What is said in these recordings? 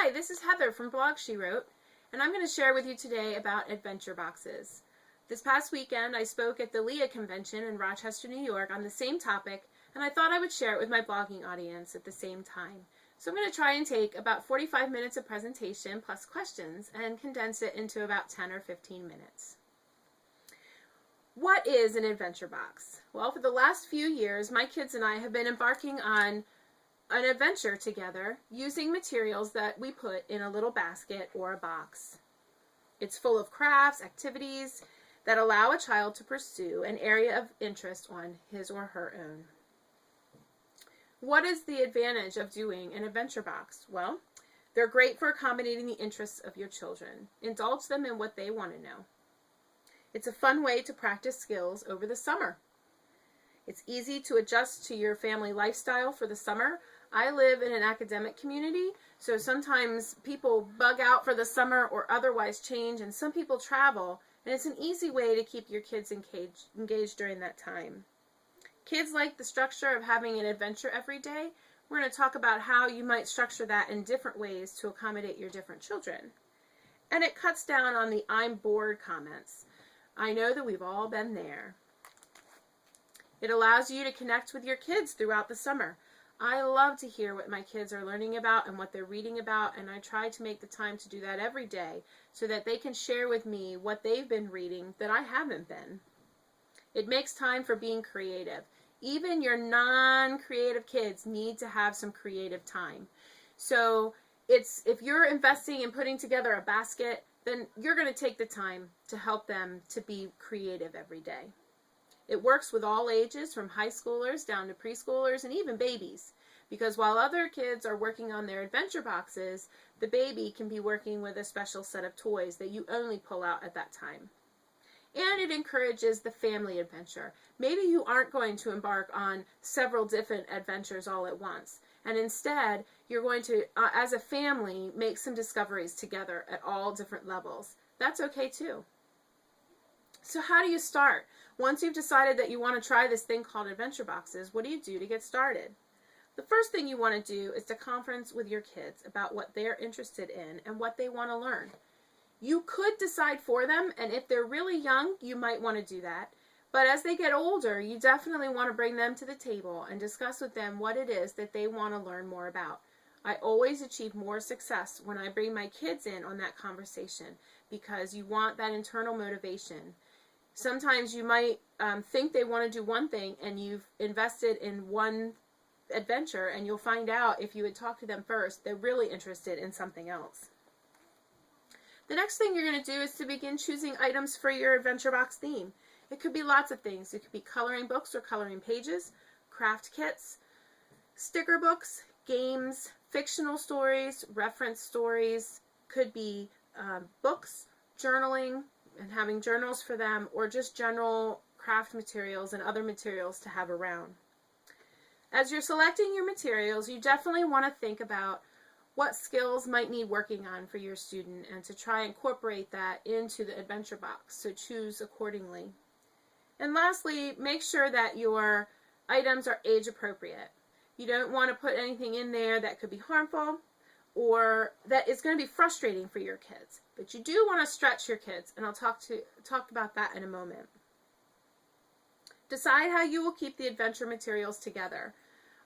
Hi, this is Heather from Blog She Wrote, and I'm going to share with you today about adventure boxes. This past weekend, I spoke at the LEA convention in Rochester, New York on the same topic, and I thought I would share it with my blogging audience at the same time. So I'm going to try and take about 45 minutes of presentation plus questions and condense it into about 10 or 15 minutes. What is an adventure box? Well, for the last few years, my kids and I have been embarking on an adventure together using materials that we put in a little basket or a box. It's full of crafts, activities that allow a child to pursue an area of interest on his or her own. What is the advantage of doing an adventure box? Well, they're great for accommodating the interests of your children. Indulge them in what they want to know. It's a fun way to practice skills over the summer. It's easy to adjust to your family lifestyle for the summer. I live in an academic community, so sometimes people bug out for the summer or otherwise change, and some people travel, and it's an easy way to keep your kids engaged during that time. Kids like the structure of having an adventure every day. We're going to talk about how you might structure that in different ways to accommodate your different children. And it cuts down on the "I'm bored" comments. I know that we've all been there. It allows you to connect with your kids throughout the summer. I love to hear what my kids are learning about and what they're reading about, and I try to make the time to do that every day so that they can share with me what they've been reading that I haven't been. It makes time for being creative. Even your non-creative kids need to have some creative time. So if you're investing in putting together a basket, then you're going to take the time to help them to be creative every day. It works with all ages, from high schoolers down to preschoolers and even babies, because while other kids are working on their adventure boxes, the baby can be working with a special set of toys that you only pull out at that time. And it encourages the family adventure. Maybe you aren't going to embark on several different adventures all at once, and instead you're going to, as a family, make some discoveries together at all different levels. That's okay too. So how do you start? Once you've decided that you want to try this thing called adventure boxes, what do you do to get started? The first thing you want to do is to conference with your kids about what they're interested in and what they want to learn. You could decide for them, and if they're really young, you might want to do that. But as they get older, you definitely want to bring them to the table and discuss with them what it is that they want to learn more about. I always achieve more success when I bring my kids in on that conversation, because you want that internal motivation. Sometimes you might think they want to do one thing, and you've invested in one adventure, and you'll find out if you had talked to them first, they're really interested in something else. The next thing you're going to do is to begin choosing items for your adventure box theme. It could be lots of things. It could be coloring books or coloring pages, craft kits, sticker books, games, fictional stories, reference stories. Could be books, journaling, and having journals for them, or just general craft materials and other materials to have around. As you're selecting your materials, you definitely want to think about what skills might need working on for your student and to try and incorporate that into the adventure box, so choose accordingly. And lastly, make sure that your items are age appropriate. You don't want to put anything in there that could be harmful or that is going to be frustrating for your kids. But you do want to stretch your kids, and I'll talk about that in a moment. Decide how you will keep the adventure materials together.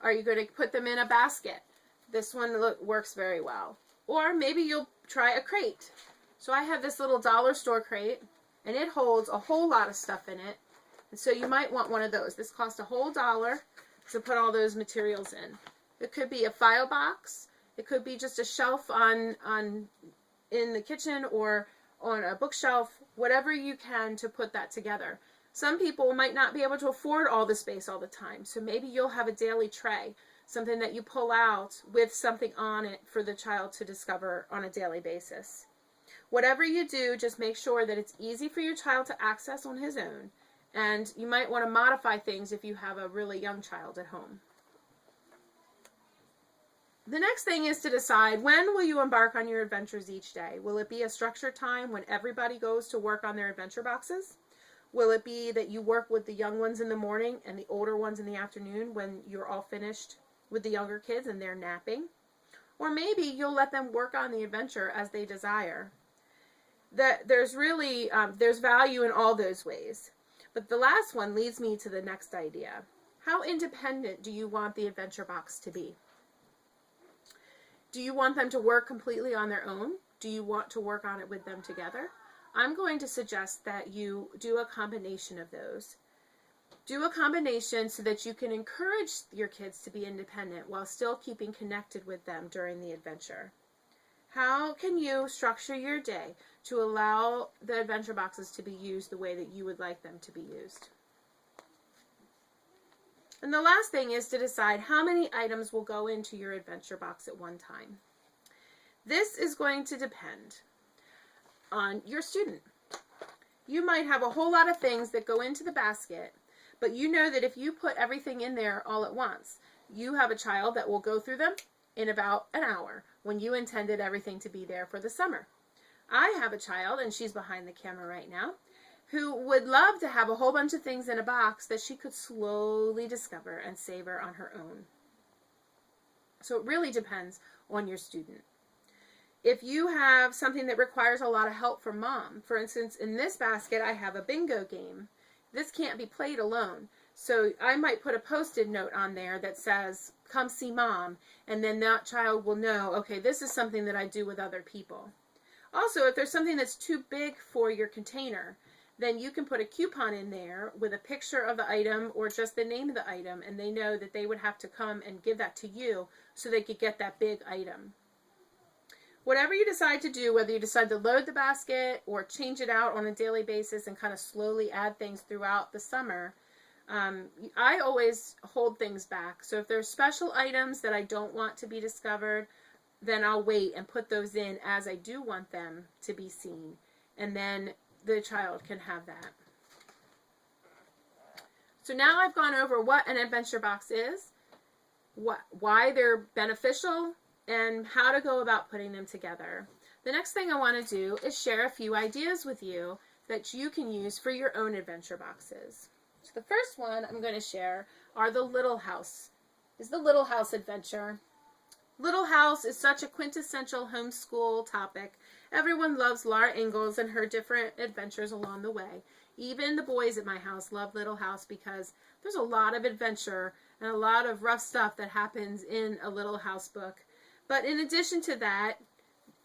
Are you going to put them in a basket? This one works very well. Or maybe you'll try a crate. So I have this little dollar store crate, and it holds a whole lot of stuff in it. And so you might want one of those. This costs a whole $1 to put all those materials in. It could be a file box. It could be just a shelf in the kitchen or on a bookshelf, whatever you can to put that together. Some people might not be able to afford all the space all the time, so maybe you'll have a daily tray, something that you pull out with something on it for the child to discover on a daily basis. Whatever you do, just make sure that it's easy for your child to access on his own, and you might want to modify things if you have a really young child at home. The next thing is to decide, when will you embark on your adventures each day? Will it be a structured time when everybody goes to work on their adventure boxes? Will it be that you work with the young ones in the morning and the older ones in the afternoon when you're all finished with the younger kids and they're napping? Or maybe you'll let them work on the adventure as they desire. That there's really, there's value in all those ways. But the last one leads me to the next idea. How independent do you want the adventure box to be? Do you want them to work completely on their own? Do you want to work on it with them together? I'm going to suggest that you do a combination of those. Do a combination so that you can encourage your kids to be independent while still keeping connected with them during the adventure. How can you structure your day to allow the adventure boxes to be used the way that you would like them to be used? And the last thing is to decide how many items will go into your adventure box at one time. This is going to depend on your student. You might have a whole lot of things that go into the basket, but you know that if you put everything in there all at once, you have a child that will go through them in about an hour when you intended everything to be there for the summer. I have a child, and she's behind the camera right now, who would love to have a whole bunch of things in a box that she could slowly discover and savor on her own. So it really depends on your student. If you have something that requires a lot of help from mom, for instance, in this basket I have a bingo game. This can't be played alone. So I might put a post-it note on there that says, come see mom, and then that child will know, okay, this is something that I do with other people. Also, if there's something that's too big for your container, then you can put a coupon in there with a picture of the item or just the name of the item, and they know that they would have to come and give that to you so they could get that big item. Whatever you decide to do, whether you decide to load the basket or change it out on a daily basis and kind of slowly add things throughout the summer, I always hold things back. So if there's special items that I don't want to be discovered, then I'll wait and put those in as I do want them to be seen. And then the child can have that. So now I've gone over what an adventure box is, why they're beneficial, and how to go about putting them together. The next thing I want to do is share a few ideas with you that you can use for your own adventure boxes. So the first one I'm going to share are the Little House. Is the Little House adventure. Little House is such a quintessential homeschool topic. Everyone loves Laura Ingalls and her different adventures along the way. Even the boys at my house love Little House because there's a lot of adventure and a lot of rough stuff that happens in a Little House book. But in addition to that,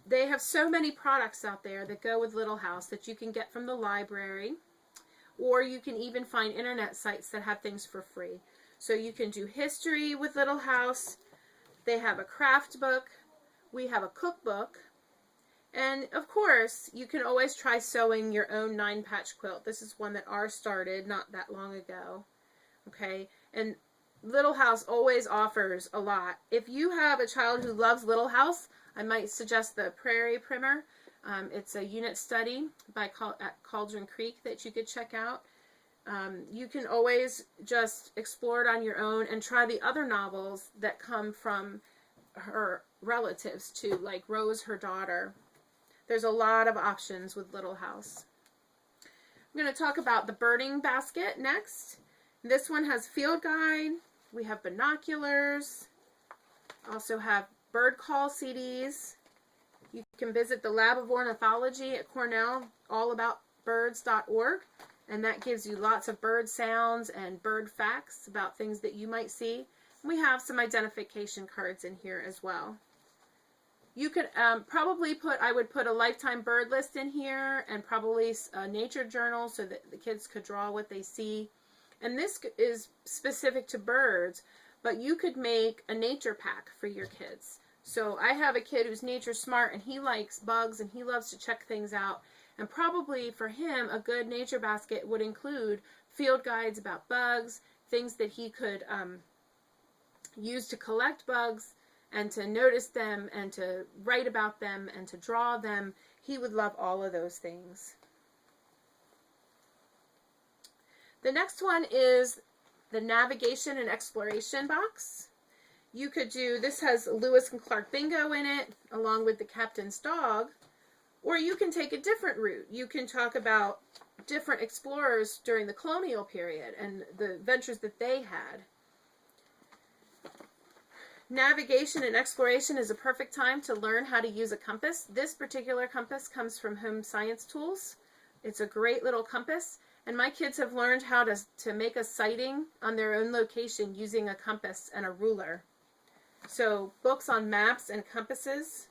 they have so many products out there that go with Little House that you can get from the library, or you can even find internet sites that have things for free. So you can do history with Little House. They have a craft book. We have a cookbook. And of course, you can always try sewing your own 9-patch quilt. This is one that ours started not that long ago. Okay, and Little House always offers a lot. If you have a child who loves Little House, I might suggest the Prairie Primer. It's a unit study at Cauldron Creek that you could check out. You can always just explore it on your own and try the other novels that come from her relatives too, like Rose, her daughter. There's a lot of options with Little House. I'm going to talk about the birding basket next. This one has field guide. We have binoculars. Also have bird call CDs. You can visit the Lab of Ornithology at Cornell, allaboutbirds.org, and that gives you lots of bird sounds and bird facts about things that you might see. And we have some identification cards in here as well. You could I would put a lifetime bird list in here and probably a nature journal so that the kids could draw what they see. And this is specific to birds, but you could make a nature pack for your kids. So I have a kid who's nature smart and he likes bugs and he loves to check things out. And probably for him, a good nature basket would include field guides about bugs, things that he could use to collect bugs and to notice them and to write about them and to draw them. He would love all of those things. The next one is the navigation and exploration box. You could do, this has Lewis and Clark Bingo in it, along with the captain's dog, or you can take a different route. You can talk about different explorers during the colonial period and the adventures that they had. Navigation and exploration is a perfect time to learn how to use a compass. This particular compass comes from Home Science Tools. It's a great little compass, and my kids have learned how to make a sighting on their own location using a compass and a ruler. So books on maps and compasses.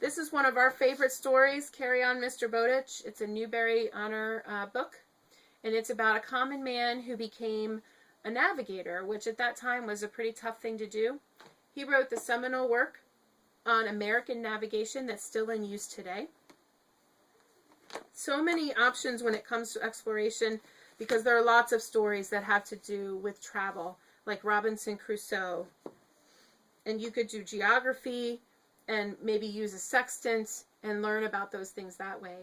This is one of our favorite stories, Carry On, Mr. Bowditch. It's a Newbery Honor book, and it's about a common man who became a navigator, which at that time was a pretty tough thing to do. He wrote the seminal work on American navigation that's still in use today. So many options when it comes to exploration, because there are lots of stories that have to do with travel, like Robinson Crusoe. And you could do geography and maybe use a sextant and learn about those things that way.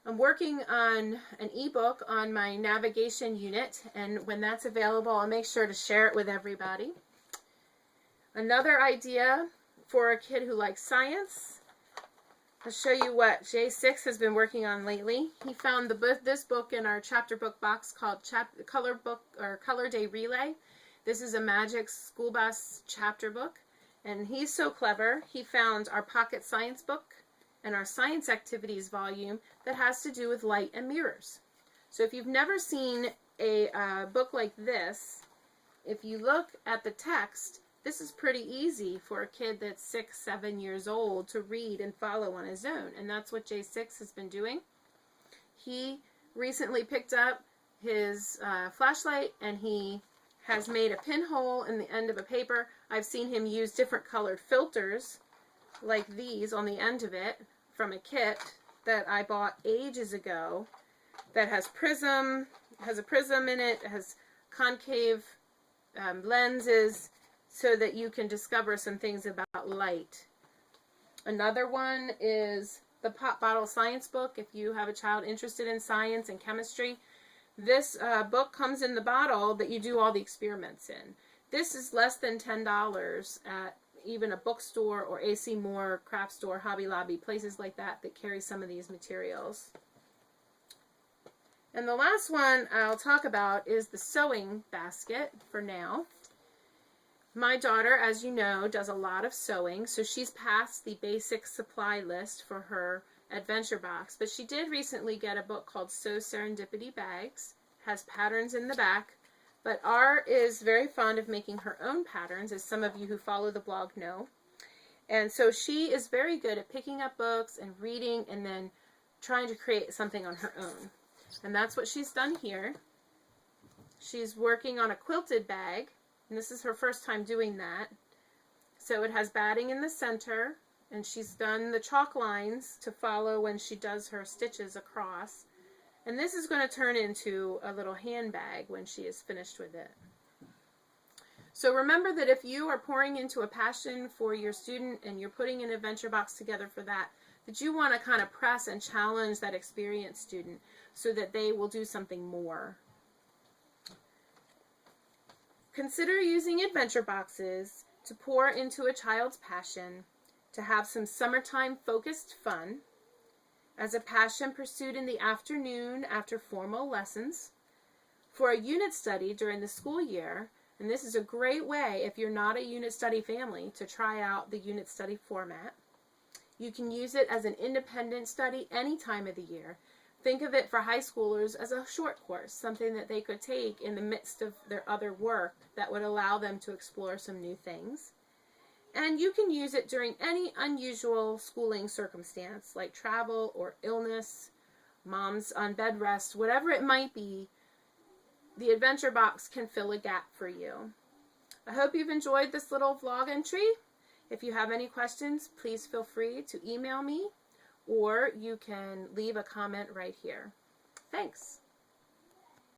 I'm working on an ebook on my navigation unit, and when that's available, I'll make sure to share it with everybody. Another idea for a kid who likes science, I'll show you what J6 has been working on lately. He found this book in our chapter book box called Color Day Relay. This is a Magic School Bus chapter book, and he's so clever. He found our Pocket Science book and our Science Activities volume that has to do with light and mirrors. So if you've never seen a book like this, if you look at the text, this is pretty easy for a kid that's 6, 7 years old to read and follow on his own, and that's what J6 has been doing. He recently picked up his flashlight, and he has made a pinhole in the end of a paper. I've seen him use different colored filters like these on the end of it from a kit that I bought ages ago that has a prism in it, has concave lenses, so that you can discover some things about light. Another one is the Pop Bottle Science book. If you have a child interested in science and chemistry, this book comes in the bottle that you do all the experiments in. This is less than $10 at even a bookstore or AC Moore, craft store, Hobby Lobby, places like that carry some of these materials. And the last one I'll talk about is the sewing basket for now. My daughter, as you know, does a lot of sewing, so she's passed the basic supply list for her adventure box, but she did recently get a book called Sew Serendipity Bags. Has patterns in the back, but R is very fond of making her own patterns, as some of you who follow the blog know. And so she is very good at picking up books and reading and then trying to create something on her own. And that's what she's done here. She's working on a quilted bag, and this is her first time doing that. So it has batting in the center, and she's done the chalk lines to follow when she does her stitches across. And this is going to turn into a little handbag when she is finished with it. So remember that if you are pouring into a passion for your student and you're putting an adventure box together for that, that you want to kind of press and challenge that experienced student so that they will do something more. Consider using adventure boxes to pour into a child's passion, to have some summertime focused fun, as a passion pursued in the afternoon after formal lessons, for a unit study during the school year, and this is a great way if you're not a unit study family to try out the unit study format. You can use it as an independent study any time of the year. Think of it for high schoolers as a short course, something that they could take in the midst of their other work that would allow them to explore some new things. And you can use it during any unusual schooling circumstance, like travel or illness, mom's on bed rest, whatever it might be. The adventure box can fill a gap for you. I hope you've enjoyed this little vlog entry. If you have any questions, please feel free to email me, or you can leave a comment right here. Thanks.